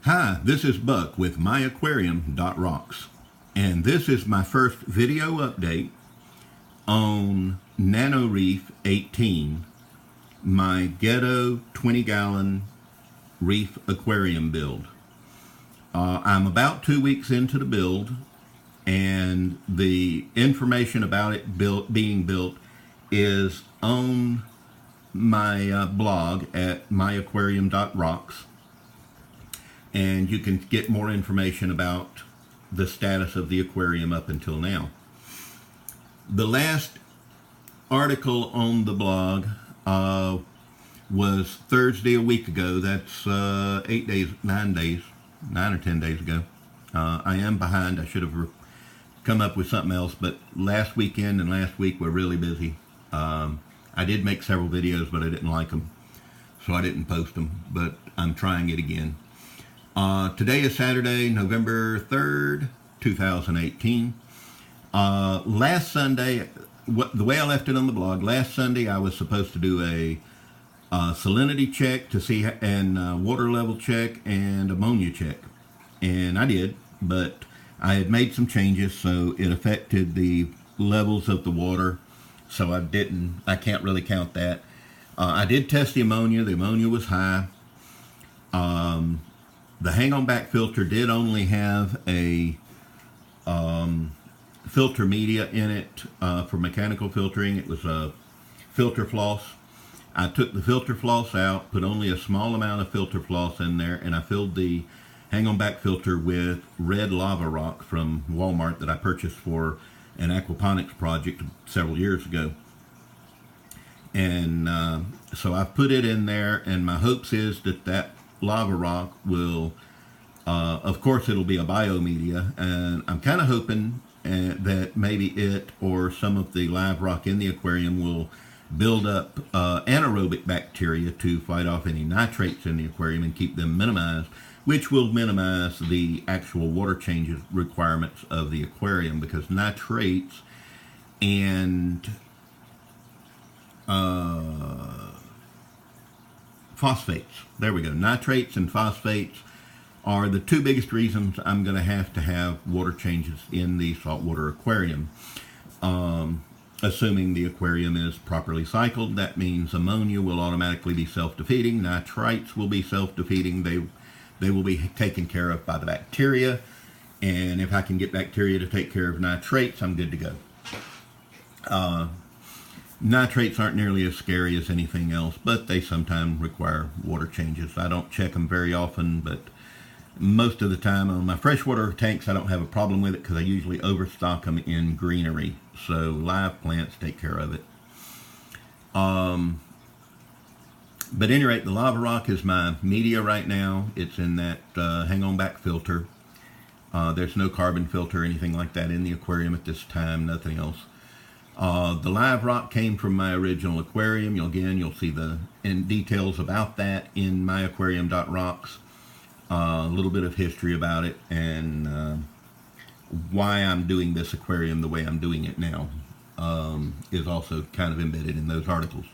Hi, this is Buck with MyAquarium.Rocks, and this is my first video update on Nano Reef 18, my ghetto 20-gallon reef aquarium build. I'm about 2 weeks into the build, and the information about it being built is on my blog at MyAquarium.Rocks. And you can get more information about the status of the aquarium up until now. The last article on the blog was Thursday a week ago. That's 9 or 10 days ago. I am behind. I should have come up with something else, but last weekend and last week were really busy. I did make several videos, but I didn't like them, so I didn't post them, but I'm trying it again. Today is Saturday, November 3rd, 2018. Last Sunday, the way I left it on the blog, last Sunday I was supposed to do a salinity check to see, and water level check and ammonia check. And I did, but I had made some changes, so it affected the levels of the water, so I can't really count that. I did test the ammonia. The ammonia was high. The hang-on back filter did only have a filter media in it for mechanical filtering. It was a filter floss. I took the filter floss out, put only a small amount of filter floss in there, and I filled the hang-on back filter with red lava rock from Walmart that I purchased for an aquaponics project several years ago. And so I put it in there, and my hopes is that lava rock will, of course it'll be a biomedia, and I'm kind of hoping that maybe it or some of the live rock in the aquarium will build up anaerobic bacteria to fight off any nitrates in the aquarium and keep them minimized, which will minimize the actual water changes requirements of the aquarium, because nitrates and phosphates. There we go. Nitrates and phosphates are the two biggest reasons I'm going to have water changes in the saltwater aquarium. Assuming the aquarium is properly cycled, that means ammonia will automatically be self-defeating. Nitrites will be self-defeating. They will be taken care of by the bacteria. And if I can get bacteria to take care of nitrates, I'm good to go. Nitrates aren't nearly as scary as anything else, but they sometimes require water changes. I don't check them very often, but most of the time on my freshwater tanks I don't have a problem with it, because I usually overstock them in greenery, so live plants take care of it. But at any rate, the lava rock is my media right now. It's in that hang-on back filter. There's no carbon filter or anything like that in the aquarium at this time, nothing else. The live rock came from my original aquarium. You'll see the details about that in MyAquarium.Rocks. A little bit of history about it, and why I'm doing this aquarium the way I'm doing it now is also kind of embedded in those articles.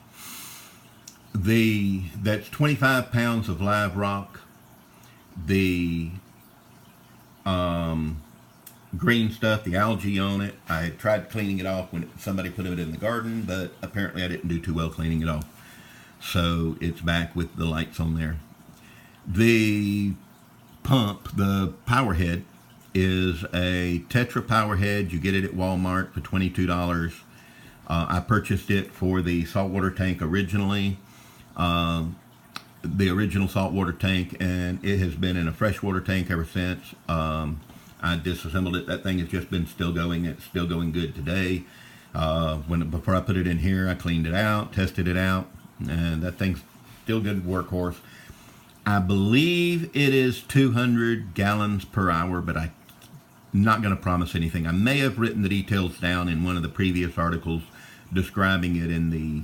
That's 25 pounds of live rock. The green stuff, the algae on it, I tried cleaning it off when somebody put it in the garden, but apparently I didn't do too well cleaning it off. So it's back with the lights on there. The pump, the power head, is a Tetra power head. You get it at Walmart for $22. I purchased it for the saltwater tank originally, the original saltwater tank, and it has been in a freshwater tank ever since. I disassembled it. That thing has just been still going. It's still going good today. Before I put it in here, I cleaned it out, tested it out, and that thing's still good workhorse. I believe it is 200 gallons per hour, but I'm not going to promise anything. I may have written the details down in one of the previous articles describing it in the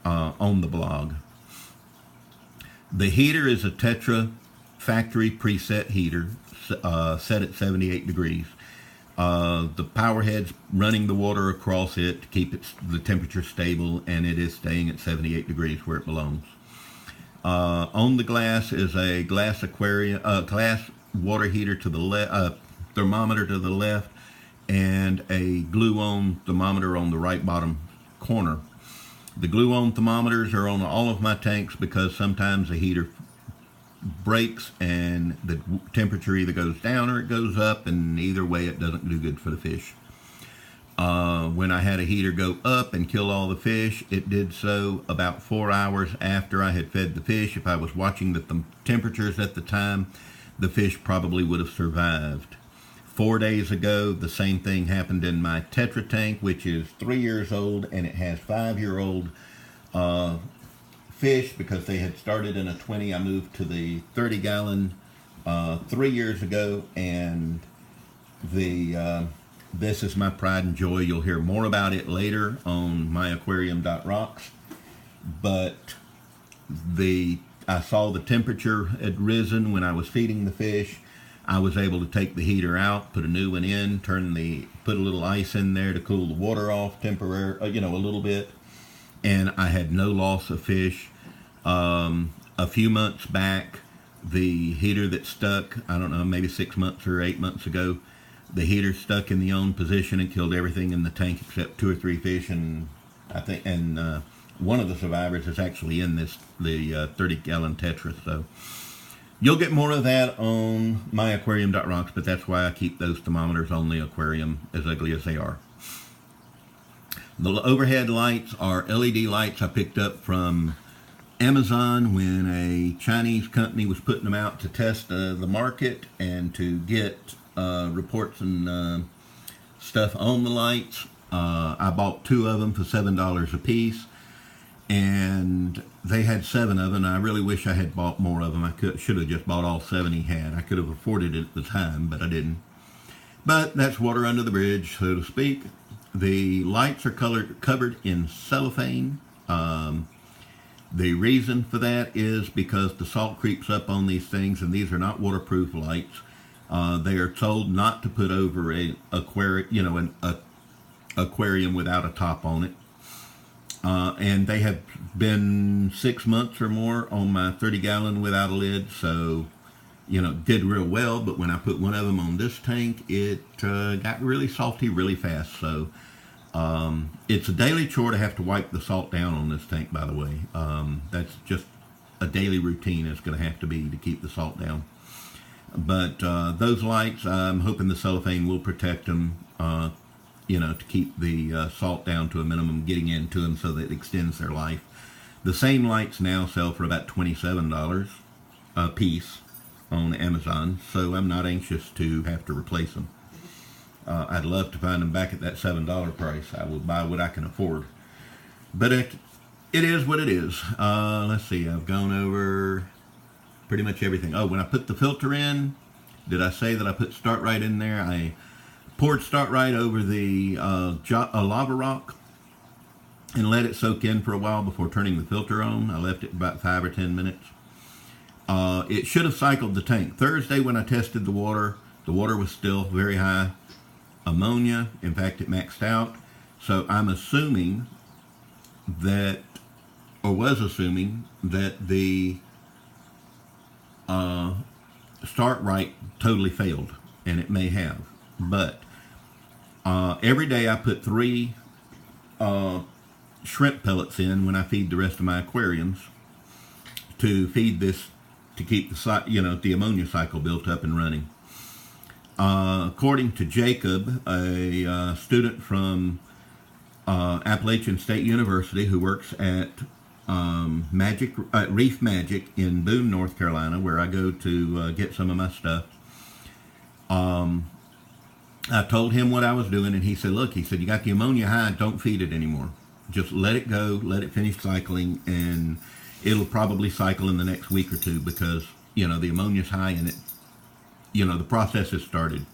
on the blog. The heater is a Tetra factory preset heater, set at 78 degrees. The power head's running the water across it to keep the temperature stable, and it is staying at 78 degrees where it belongs. On the glass is a glass aquarium, glass water heater to the left, thermometer to the left, and a glue-on thermometer on the right bottom corner. The glue-on thermometers are on all of my tanks because sometimes the heater breaks and the temperature either goes down or it goes up, and either way it doesn't do good for the fish. When I had a heater go up and kill all the fish, it did so about 4 hours after I had fed the fish. If I was watching the temperatures at the time, the fish probably would have survived. 4 days ago, the same thing happened in my Tetra tank, which is 3 years old, and it has 5-year-old fish because they had started in a 20. I moved to the 30-gallon 3 years ago, and this is my pride and joy. You'll hear more about it later on MyAquarium.Rocks. But I saw the temperature had risen when I was feeding the fish. I was able to take the heater out, put a new one in, put a little ice in there to cool the water off temporarily, a little bit. And I had no loss of fish. A few months back, the heater that stuck, I don't know, maybe 6 months or 8 months ago, the heater stuck in the on position and killed everything in the tank except 2 or 3 fish, and one of the survivors is actually in the 30-gallon Tetra. So you'll get more of that on MyAquarium.Rocks, but that's why I keep those thermometers on the aquarium, as ugly as they are. The overhead lights are LED lights I picked up from Amazon when a Chinese company was putting them out to test the market and to get reports and stuff on the lights. I bought 2 of them for $7 a piece, and they had 7 of them. I really wish I had bought more of them. I should have just bought all 7 he had. I could have afforded it at the time, but I didn't. But that's water under the bridge, so to speak. The lights are covered in cellophane. The reason for that is because the salt creeps up on these things, and these are not waterproof lights. They are told not to put over an aquarium without a top on it. And they have been 6 months or more on my 30-gallon without a lid, so did real well. But when I put one of them on this tank, it got really salty really fast. So it's a daily chore to have to wipe the salt down on this tank, by the way. That's just a daily routine it's going to have to be to keep the salt down. But those lights, I'm hoping the cellophane will protect them, to keep the salt down to a minimum, getting into them so that it extends their life. The same lights now sell for about $27 a piece on Amazon, so I'm not anxious to have to replace them. I'd love to find them back at that $7 price. I will buy what I can afford. But it is what it is. Let's see, I've gone over pretty much everything. Oh, when I put the filter in, did I say that I put Start Right in there? I poured Start Right over the lava rock and let it soak in for a while before turning the filter on. I left it about 5 or 10 minutes. It should have cycled the tank. Thursday when I tested the water was still very high ammonia. In fact, it maxed out. So I'm assuming that, or was assuming that the Start Right totally failed, and it may have. But every day I put 3 shrimp pellets in when I feed the rest of my aquariums to feed this, to keep the ammonia cycle built up and running. According to Jacob, a student from Appalachian State University who works at Reef Magic in Boone, North Carolina, where I go to get some of my stuff. I told him what I was doing, and he said, look, you got the ammonia high, don't feed it anymore. Just let it go, let it finish cycling, and it'll probably cycle in the next week or 2 because, the ammonia's high and it, the process has started.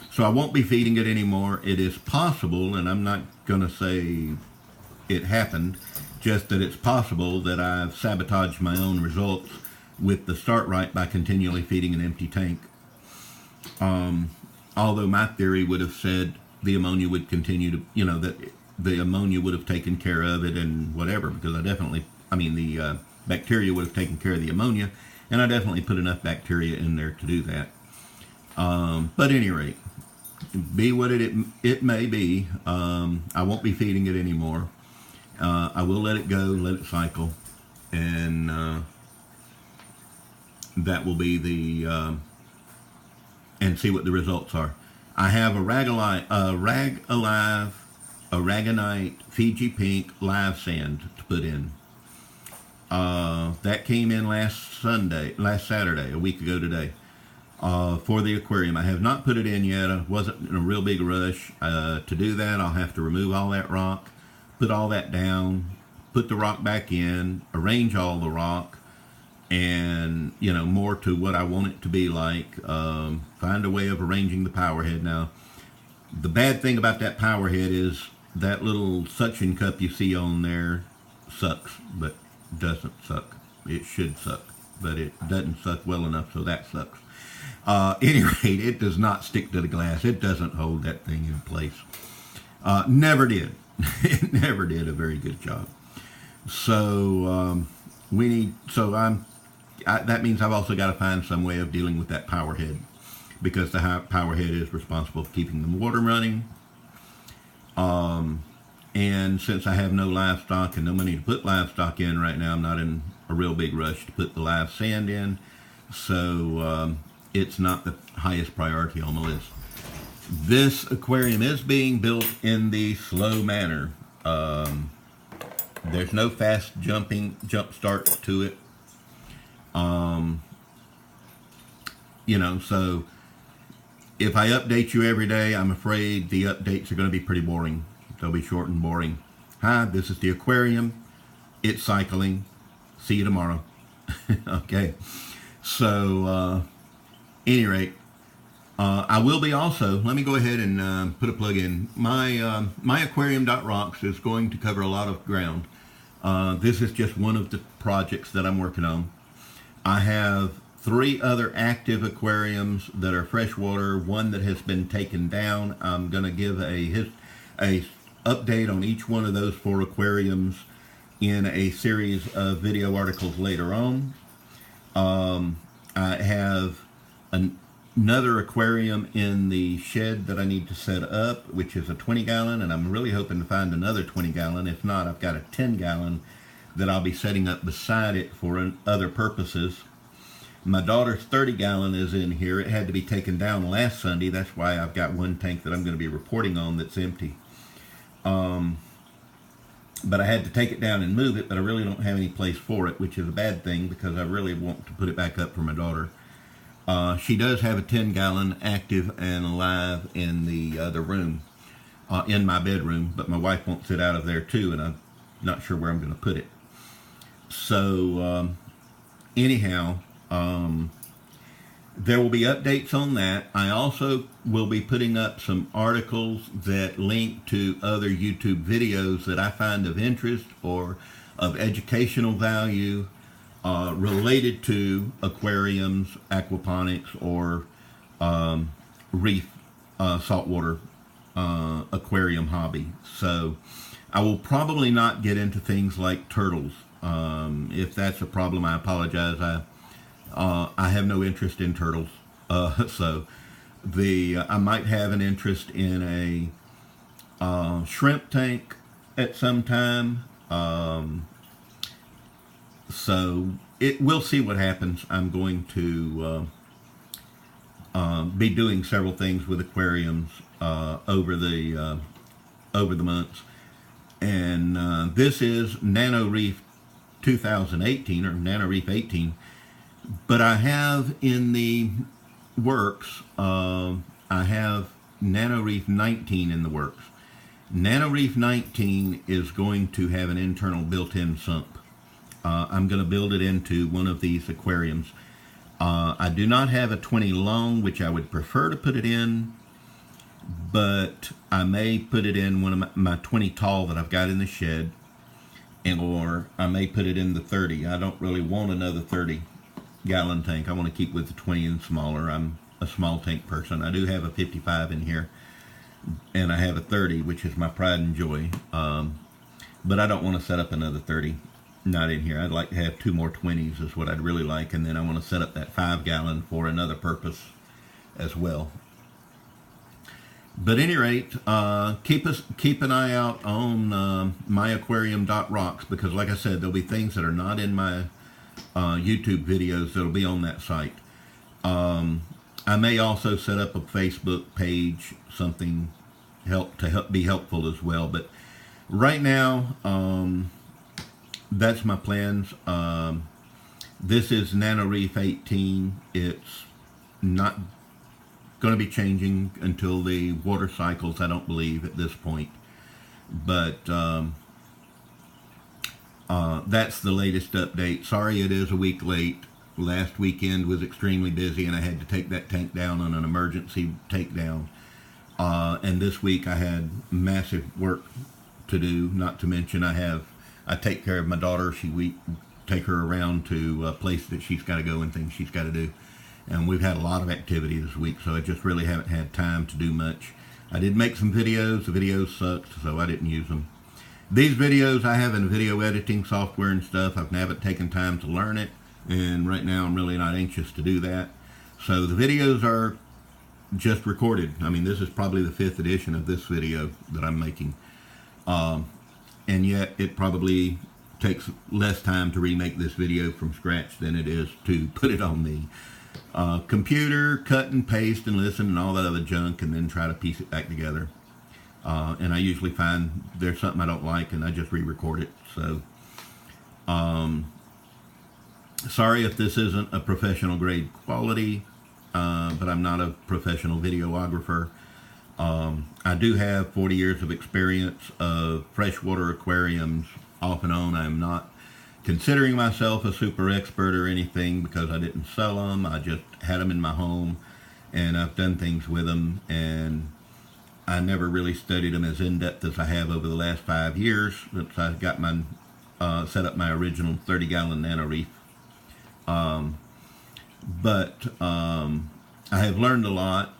So I won't be feeding it anymore. It is possible, and I'm not going to say it happened, just that it's possible that I've sabotaged my own results with the Start Right by continually feeding an empty tank. Although my theory would have said the ammonia would continue to, that the ammonia would have taken care of it and whatever, because the bacteria would have taken care of the ammonia, and I definitely put enough bacteria in there to do that. But at any rate, be what it may be. I won't be feeding it anymore. I will let it go, let it cycle, and that will be the and see what the results are. I have a Aragonite Fiji Pink live sand to put in. That came in last Saturday, a week ago today, for the aquarium. I have not put it in yet. I wasn't in a real big rush to do that. I'll have to remove all that rock, put all that down, put the rock back in, arrange all the rock, and more to what I want it to be like. Find a way of arranging the power head. Now, the bad thing about that power head is that little suction cup you see on there sucks, but doesn't suck. It should suck, but it doesn't suck well enough, so that sucks. At any rate, it does not stick to the glass. It doesn't hold that thing in place. Never did. It never did a very good job. So that means I've also got to find some way of dealing with that power head, because the power head is responsible for keeping the water running. And since I have no livestock and no money to put livestock in right now, I'm not in a real big rush to put the live sand in. So it's not the highest priority on the list. This aquarium is being built in the slow manner. There's no fast jump start to it. So if I update you every day, I'm afraid the updates are going to be pretty boring. They'll be short and boring. Hi, this is the aquarium. It's cycling. See you tomorrow. Okay. So, any rate, I will be also, let me go ahead and put a plug in. MyAquarium.Rocks is going to cover a lot of ground. This is just one of the projects that I'm working on. I have 3 other active aquariums that are freshwater, one that has been taken down. I'm going to give a update on each one of those 4 aquariums in a series of video articles later on. I have another aquarium in the shed that I need to set up, which is a 20-gallon, and I'm really hoping to find another 20-gallon. If not, I've got a 10-gallon that I'll be setting up beside it for other purposes. My daughter's 30-gallon is in here. It had to be taken down last Sunday. That's why I've got one tank that I'm going to be reporting on that's empty. But I had to take it down and move it, but I really don't have any place for it, which is a bad thing because I really want to put it back up for my daughter. She does have a 10-gallon active and alive in the other room, in my bedroom, but my wife won't sit out of there too, and I'm not sure where I'm going to put it. So, anyhow, there will be updates on that. I also will be putting up some articles that link to other YouTube videos that I find of interest or of educational value related to aquariums, aquaponics, or reef saltwater aquarium hobby. So I will probably not get into things like turtles. If that's a problem, I apologize. I have no interest in turtles. So I might have an interest in a shrimp tank at some time. So we'll see what happens. I'm going to be doing several things with aquariums over the months. And this is Nano Reef 2018 or Nano Reef 18. But I have in the works, I have Nano Reef 19 in the works. Nano Reef 19 is going to have an internal built-in sump. I'm going to build it into one of these aquariums. I do not have a 20 long, which I would prefer to put it in, but I may put it in one of my 20 tall that I've got in the shed, or I may put it in the 30. I don't really want another 30-gallon tank. I want to keep with the 20 and smaller. I'm a small tank person. I do have a 55 in here, and I have a 30, which is my pride and joy. But I don't want to set up another 30. not in here. I'd like to have 2 more 20s is what I'd really like, and then I want to set up that 5-gallon for another purpose as well. But at any rate, keep an eye out on MyAquarium.Rocks, because like I said, there'll be things that are not in my YouTube videos that'll be on that site. I may also set up a Facebook page, something be helpful as well. But right now, that's my plans. This is Nano Reef 18. It's not going to be changing until the water cycles, I don't believe, at this point. But that's the latest update. Sorry it is a week late. Last weekend was extremely busy, and I had to take that tank down on an emergency takedown. And this week I had massive work to do, not to mention I take care of my daughter. We take her around to a place that she's got to go and things she's got to do. And we've had a lot of activity this week, so I just really haven't had time to do much. I did make some videos. The videos sucked, so I didn't use them. These videos I have in video editing software and stuff. I haven't taken time to learn it, and right now I'm really not anxious to do that. So the videos are just recorded. I mean, this is probably the 5th edition of this video that I'm making. And yet it probably takes less time to remake this video from scratch than it is to put it on the computer, cut and paste and listen and all that other junk, and then try to piece it back together. And I usually find there's something I don't like and I just re-record it. So sorry if this isn't a professional grade quality, but I'm not a professional videographer. I do have 40 years of experience of freshwater aquariums off and on. I'm not considering myself a super expert or anything, because I didn't sell them. I just had them in my home, and I've done things with them, and I never really studied them as in-depth as I have over the last 5 years since I got my set up my original 30-gallon Nano Reef. But I have learned a lot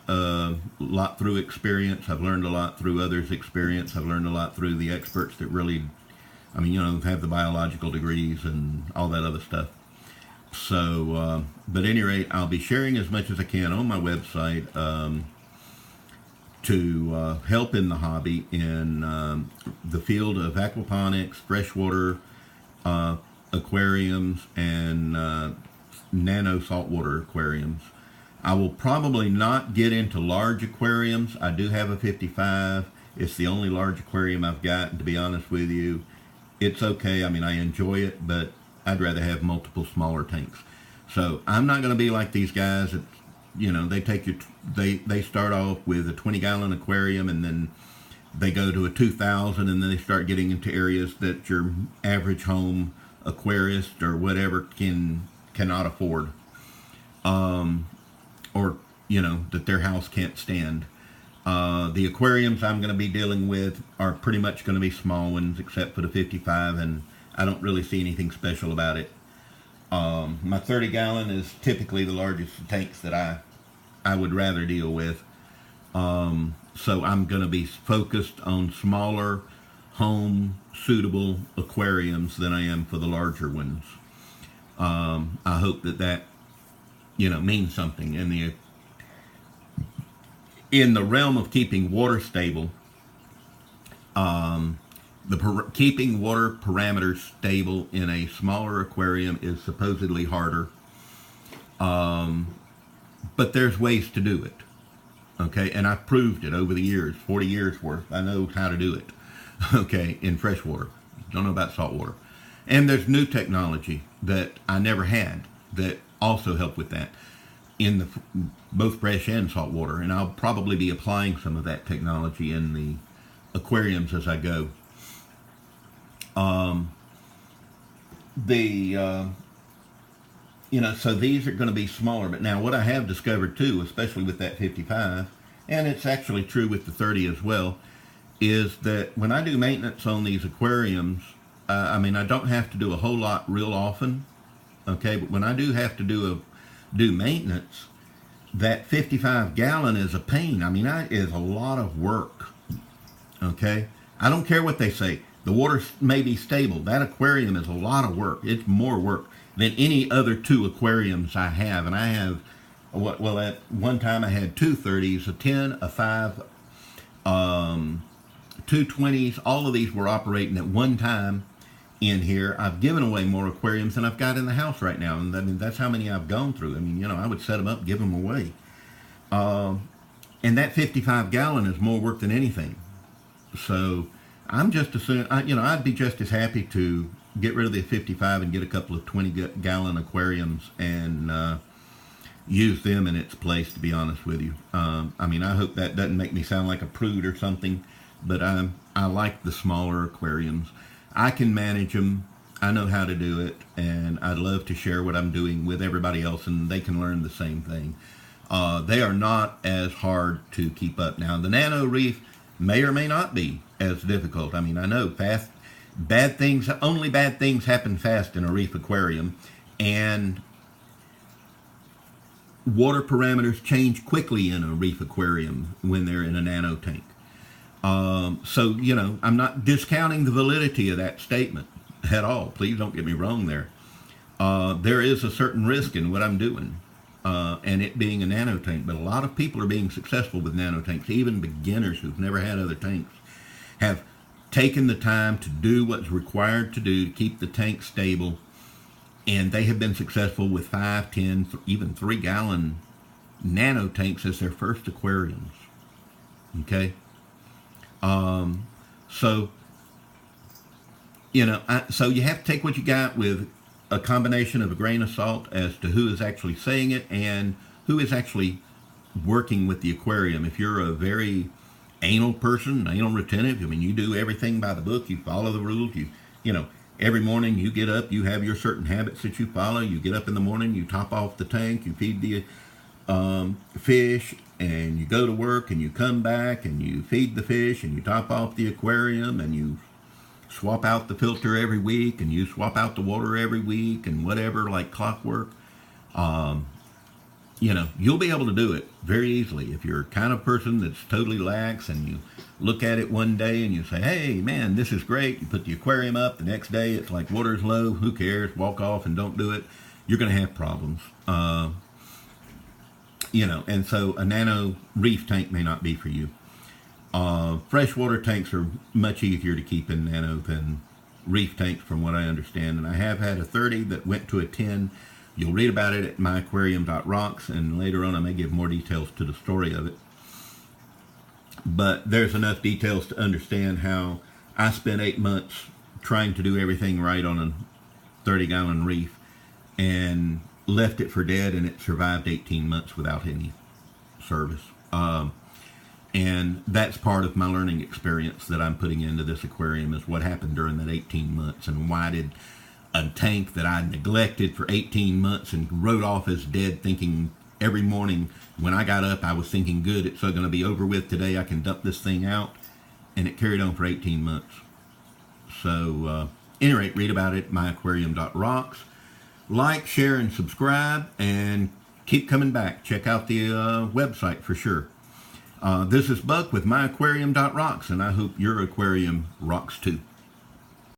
through experience. I've learned a lot through others' experience. I've learned a lot through the experts that really, I mean, have the biological degrees and all that other stuff. So, but at any rate, I'll be sharing as much as I can on my website to help in the hobby in the field of aquaponics, freshwater aquariums, and nano saltwater aquariums. I will probably not get into large aquariums. I do have a 55. It's the only large aquarium I've got, and to be honest with you, it's okay. I mean, I enjoy it, but I'd rather have multiple smaller tanks. So I'm not going to be like these guys that, they start off with a 20-gallon aquarium, and then they go to a 2,000, and then they start getting into areas that your average home aquarist or whatever cannot afford. Or, that their house can't stand. The aquariums I'm going to be dealing with are pretty much going to be small ones, except for the 55, and I don't really see anything special about it. My 30-gallon is typically the largest tanks that I would rather deal with. So I'm going to be focused on smaller, home-suitable aquariums than I am for the larger ones. I hope that means something in the realm of keeping water stable. Keeping water parameters stable in a smaller aquarium is supposedly harder, but there's ways to do it. Okay, and I've proved it over the years, 40 years worth. I know how to do it. Okay, in freshwater. Don't know about saltwater. And there's new technology that I never had that also help with that in both fresh and salt water, and I'll probably be applying some of that technology in the aquariums as I go. So these are going to be smaller, but now what I have discovered too, especially with that 55, and it's actually true with the 30 as well, is that when I do maintenance on these aquariums, I don't have to do a whole lot real often. Okay, but when I do have to do maintenance, that 55-gallon is a pain. I mean, it is a lot of work. Okay, I don't care what they say. The water may be stable. That aquarium is a lot of work. It's more work than any other 2 aquariums I have. And I have, well, at one time I had 2 30s, a 10, a 5, 2 20s. All of these were operating at one time in here. I've given away more aquariums than I've got in the house right now. And I mean, that's how many I've gone through. I mean, you know, I would set them up, give them away. And that 55-gallon is more work than anything. So I'm just assuming, you know, I'd be just as happy to get rid of the 55 and get a couple of 20-gallon aquariums and use them in its place, to be honest with you. I mean, I hope that doesn't make me sound like a prude or something, but I like the smaller aquariums. I can manage them. I know how to do it, and I'd love to share what I'm doing with everybody else, and they can learn the same thing. They are not as hard to keep up. Now, the Nano Reef may or may not be as difficult. I mean, I know only bad things happen fast in a reef aquarium, and water parameters change quickly in a reef aquarium when they're in a nano tank. So, you know, I'm not discounting the validity of that statement at all. Please don't get me wrong there. There is a certain risk in what I'm doing, and it being a nano tank, but a lot of people are being successful with nano tanks. Even beginners who've never had other tanks have taken the time to do what's required to do to keep the tank stable, and they have been successful with 5, 10, even 3-gallon nano tanks as their first aquariums. Okay? So, you know, so you have to take what you got with a combination of a grain of salt as to who is actually saying it and who is actually working with the aquarium. If you're a very anal person, anal retentive, I mean, you do everything by the book, you follow the rules, you know, every morning you get up, you have your certain habits that you follow. You get up in the morning, you top off the tank, you feed the fish, and you go to work, and you come back, and you feed the fish, and you top off the aquarium, and you swap out the filter every week, and you swap out the water every week, and whatever, like clockwork. You know, you'll be able to do it very easily. If you're a kind of person that's totally lax and you look at it one day and you say, hey, man, this is great. You put the aquarium up. The next day it's like water's low. Who cares? Walk off and don't do it. You're going to have problems. You know, and so a Nano Reef tank may not be for you. Freshwater tanks are much easier to keep in nano than reef tanks from what I understand. And I have had a 30 that went to a 10. You'll read about it at MyAquarium.Rocks, and later on I may give more details to the story of it. But there's enough details to understand how I spent 8 months trying to do everything right on a 30-gallon reef and left it for dead, and it survived 18 months without any service. And that's part of my learning experience that I'm putting into this aquarium, is what happened during that 18 months and why did a tank that I neglected for 18 months and wrote off as dead, thinking every morning when I got up, I was thinking, good, it's going to be over with today, I can dump this thing out. And it carried on for 18 months. So, at any rate, read about it at MyAquarium.Rocks. Like, share, and subscribe, and keep coming back. Check out the website for sure. This is Buck with MyAquarium.Rocks, and I hope your aquarium rocks too.